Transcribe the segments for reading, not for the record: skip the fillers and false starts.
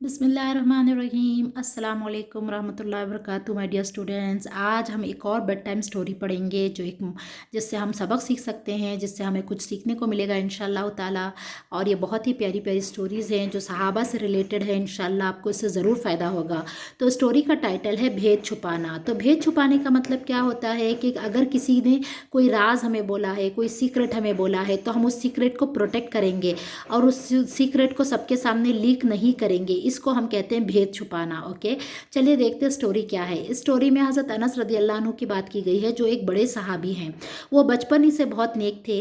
बिस्मिल्लाहिर्रहमानिर्रहीम अस्सलाम वालेकुम रहमतुल्लाहि वबरकातुहू माय डियर स्टूडेंट्स। आज हम एक और बेड टाइम स्टोरी पढ़ेंगे जिससे हम सबक सीख सकते हैं, जिससे हमें कुछ सीखने को मिलेगा इंशाअल्लाह ताला। और ये बहुत ही प्यारी प्यारी स्टोरीज़ हैं जो सहाबा से रिलेटेड है। इंशाअल्लाह आपको इससे ज़रूर फ़ायदा होगा। तो स्टोरी का टाइटल है भेद छुपाना। तो भेद छुपाने का मतलब क्या होता है कि अगर किसी ने कोई राज हमें बोला है, कोई सीक्रेट हमें बोला है, तो हम उस सीक्रेट को प्रोटेक्ट करेंगे और उस सीक्रेट को सबके सामने लीक नहीं करेंगे। इसको हम कहते हैं भेद छुपाना। ओके, चलिए देखते हैं स्टोरी क्या है। इस स्टोरी में हज़रत अनस रज़ी अल्लाह अन्हु की बात की गई है, जो एक बड़े सहाबी हैं। वो बचपन ही से बहुत नेक थे।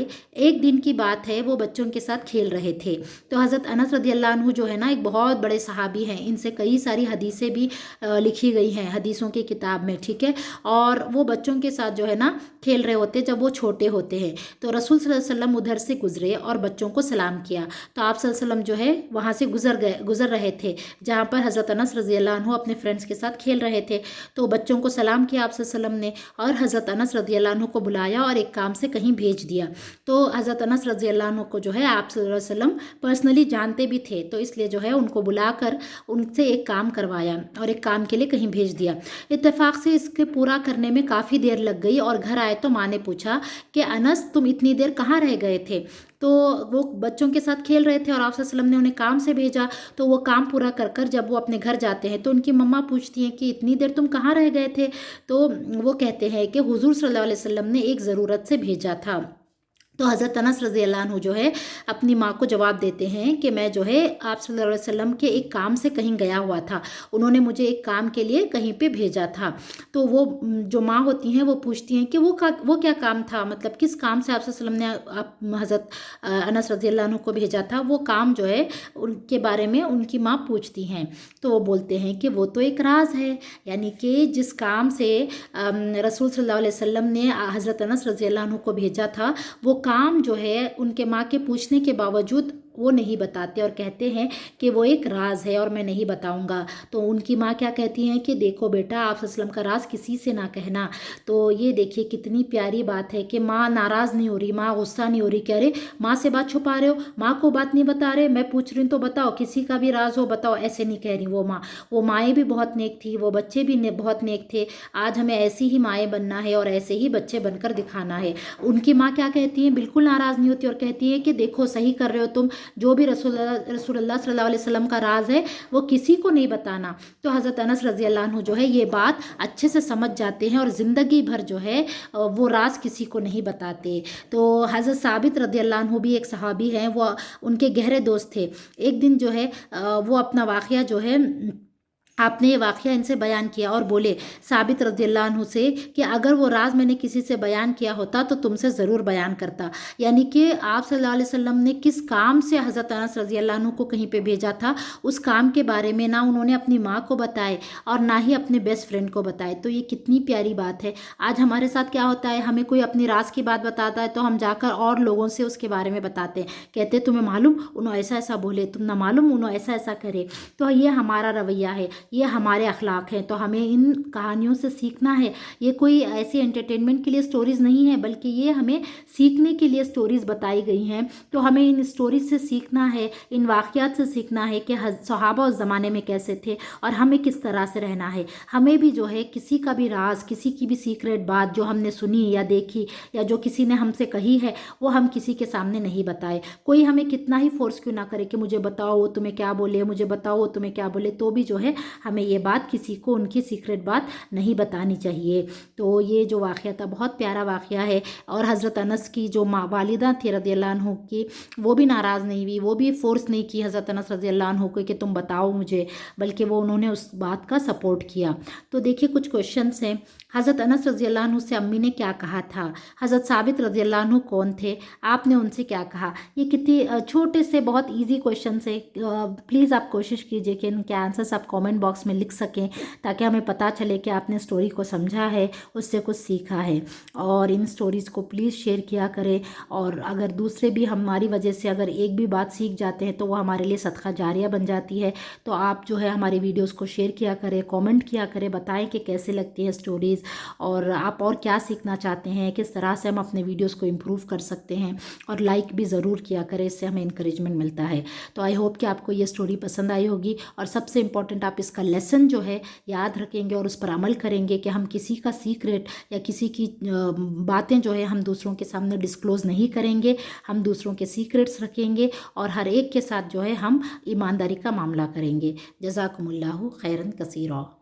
एक दिन की बात है, वो बच्चों के साथ खेल रहे थे। तो हज़रत अनस रज़ी अल्लाह अन्हु जो है ना, एक बहुत बड़े सहाबी हैं। इनसे कई सारी हदीसें भी लिखी गई हैं हदीसों की किताब में, ठीक है। और वो बच्चों के साथ जो है ना खेल रहे होते जब वो छोटे होते हैं। तो रसूल सल्लल्लाहु अलैहि वसल्लम उधर से गुजरे और बच्चों को सलाम किया। तो आप सल्लल्लाहु अलैहि वसल्लम जो है वहाँ से गुजर रहे थे, जहाँ पर हज़रत अनस रज़ी अल्लाह अन्हु अपने फ्रेंड्स के साथ खेल रहे थे। तो बच्चों को सलाम किया आप सल्लल्लाहु अलैहि वसल्लम ने, और हज़रत अनस रज़ी अल्लाह अन्हु को बुलाया और एक काम से कहीं भेज दिया। तो हज़रत अनस रज़ी अल्लाह अन्हु को जो है आप सल्लल्लाहु अलैहि वसल्लम पर्सनली जानते भी थे, तो इसलिए जो है उनको बुलाकर उनसे एक काम करवाया और एक काम के लिए कहीं भेज दिया। इत्तेफाक से इसके पूरा करने में काफ़ी देर लग गई और घर आए तो माँ ने पूछा कि अनस तुम इतनी देर कहाँ रह गए थे। तो वो बच्चों के साथ खेल रहे थे और आप वसल्लम ने उन्हें काम से भेजा। तो वो काम पूरा कर कर जब वो अपने घर जाते हैं तो उनकी मम्मा पूछती हैं कि इतनी देर तुम कहाँ रह गए थे। तो वो कहते हैं कि हुजूर सल्लल्लाहु अलैहि वसल्लम ने एक ज़रूरत से भेजा था। तो हज़रत अनस रज़ी अल्लाह अन्हु जो है अपनी माँ को जवाब देते हैं कि मैं जो है आप सल्लल्लाहु अलैहि वसल्लम के एक काम से कहीं गया हुआ था, उन्होंने मुझे एक काम के लिए कहीं पे भेजा था। तो वो जो माँ होती हैं वो पूछती हैं कि वो क्या काम था, मतलब किस काम से आप सल्लल्लाहु अलैहि वसल्लम ने आप हज़रत अनस रज़ी अल्लाह अन्हु को भेजा था। वो काम जो है उनके बारे में उनकी माँ पूछती हैं। तो वो बोलते हैं कि वो तो एक राज है, यानी कि जिस काम से रसूल सल्लल्लाहु अलैहि वसल्लम ने हज़रत अनस रज़ी अल्लाह अन्हु को भेजा था, वो काम जो है उनके माँ के पूछने के बावजूद वो नहीं बताते और कहते हैं कि वो एक राज है और मैं नहीं बताऊंगा। तो उनकी माँ क्या कहती हैं कि देखो बेटा, आप वसल्लम का राज किसी से ना कहना। तो ये देखिए कितनी प्यारी बात है कि माँ नाराज़ नहीं हो रही, माँ गुस्सा नहीं हो रही, कह रहे माँ से बात छुपा रहे हो, माँ को बात नहीं बता रहे, मैं पूछ रही हूँ तो बताओ, किसी का भी राज हो बताओ, ऐसे नहीं कह रही वो माँ। वो माएँ भी बहुत नेक थी, वो बच्चे भी बहुत नेक थे। आज हमें ऐसी ही माएँ बनना है और ऐसे ही बच्चे बनकर दिखाना है। उनकी माँ क्या कहती हैं, बिल्कुल नाराज़ नहीं होती और कहती है कि देखो सही कर रहे हो तुम, जो भी रसूलुल्लाह सल्लल्लाहु अलैहि वसल्लम का राज है वो किसी को नहीं बताना। तो हज़रत अनस रज़ी अल्लाह अन्हु जो है ये बात अच्छे से समझ जाते हैं और ज़िंदगी भर जो है वो राज किसी को नहीं बताते। तो हज़रत साबित रज़ी अल्लाह अन्हु भी एक सहाबी हैं, वो उनके गहरे दोस्त थे। एक दिन जो है वो अपना वाक़या जो है आपने ये वाक़या इनसे बयान किया और बोले साबित रज़ियल्लाहु अन्हु से कि अगर वो राज मैंने किसी से बयान किया होता तो तुमसे ज़रूर बयान करता। यानी कि आप सल्लल्लाहु अलैहि वसल्लम ने किस काम से हज़रत अनस रज़ियल्लाहु अन्हु को कहीं पे भेजा था, उस काम के बारे में ना उन्होंने अपनी माँ को बताए और ना ही अपने बेस्ट फ्रेंड को बताए। तो ये कितनी प्यारी बात है। आज हमारे साथ क्या होता है, हमें कोई अपनी राज की बात बताता है तो हम जाकर और लोगों से उसके बारे में बताते हैं, कहते तुम्हें मालूम उन्होंने ऐसा ऐसा बोले, तुम ना मालूम उन्होंने ऐसा ऐसा करे। तो ये हमारा रवैया है, ये हमारे अखलाक हैं। तो हमें इन कहानियों से सीखना है। ये कोई ऐसी एंटरटेनमेंट के लिए स्टोरीज़ नहीं है, बल्कि ये हमें सीखने के लिए स्टोरीज़ बताई गई हैं। तो हमें इन स्टोरीज से सीखना है, इन वाक़यात से सीखना है कि सहाबा उस ज़माने में कैसे थे और हमें किस तरह से रहना है। हमें भी जो है किसी का भी राज, किसी की भी सीक्रेट बात जो हमने सुनी या देखी या जो किसी ने हमसे कही है, वो हम किसी के सामने नहीं बताए। कोई हमें कितना ही फोर्स क्यों ना करे कि मुझे बताओ वो तुम्हें क्या बोले, मुझे बताओ वो तुम्हें क्या बोले, तो भी जो है हमें ये बात किसी को उनकी सीक्रेट बात नहीं बतानी चाहिए। तो ये जो वाक़या था बहुत प्यारा वाक़या है। और हज़रत अनस की जो वालिदा थी रज़ी अल्लाह अन्हु की, वो भी नाराज़ नहीं हुई, वो भी फोर्स नहीं की हज़रत अनस रज़ी अल्लाह अन्हु को कि तुम बताओ मुझे, बल्कि वो उन्होंने उस बात का सपोर्ट किया। तो देखिए कुछ क्वेश्चंस हैं। हज़रत अनस रज़ी अल्लाह अन्हु से अम्मी ने क्या कहा था, हज़रत साबित रज़ी अल्लाह अन्हु कौन थे, आपने उनसे क्या कहा। ये कितनी छोटे से बहुत ईजी क्वेश्चन है। प्लीज़ आप कोशिश कीजिए कि इनके आंसर्स आप कमेंट बॉक्स में लिख सकें, ताकि हमें पता चले कि आपने स्टोरी को समझा है, उससे कुछ सीखा है। और इन स्टोरीज़ को प्लीज़ शेयर किया करें, और अगर दूसरे भी हमारी वजह से अगर एक भी बात सीख जाते हैं तो वो हमारे लिए सदका जारिया बन जाती है। तो आप जो है हमारी वीडियोस को शेयर किया करें, कमेंट किया करें, बताएं कि कैसे लगती है स्टोरीज़, और आप और क्या सीखना चाहते हैं, किस तरह से हम अपने वीडियोस को इम्प्रूव कर सकते हैं। और लाइक भी ज़रूर किया करें, इससे हमें इंकरेजमेंट मिलता है। तो आई होप कि आपको ये स्टोरी पसंद आई होगी, और सबसे इम्पॉर्टेंट आप इसका लेसन जो है याद रखेंगे और उस पर अमल करेंगे कि हम किसी का सीक्रेट या किसी की बातें जो है हम दूसरों के सामने डिस्क्लोज़ नहीं करेंगे, हम दूसरों के सीक्रेट्स रखेंगे, और हर एक के साथ जो है हम ईमानदारी का मामला करेंगे। जज़ाकुमुल्लाहु खैरन कसीरा।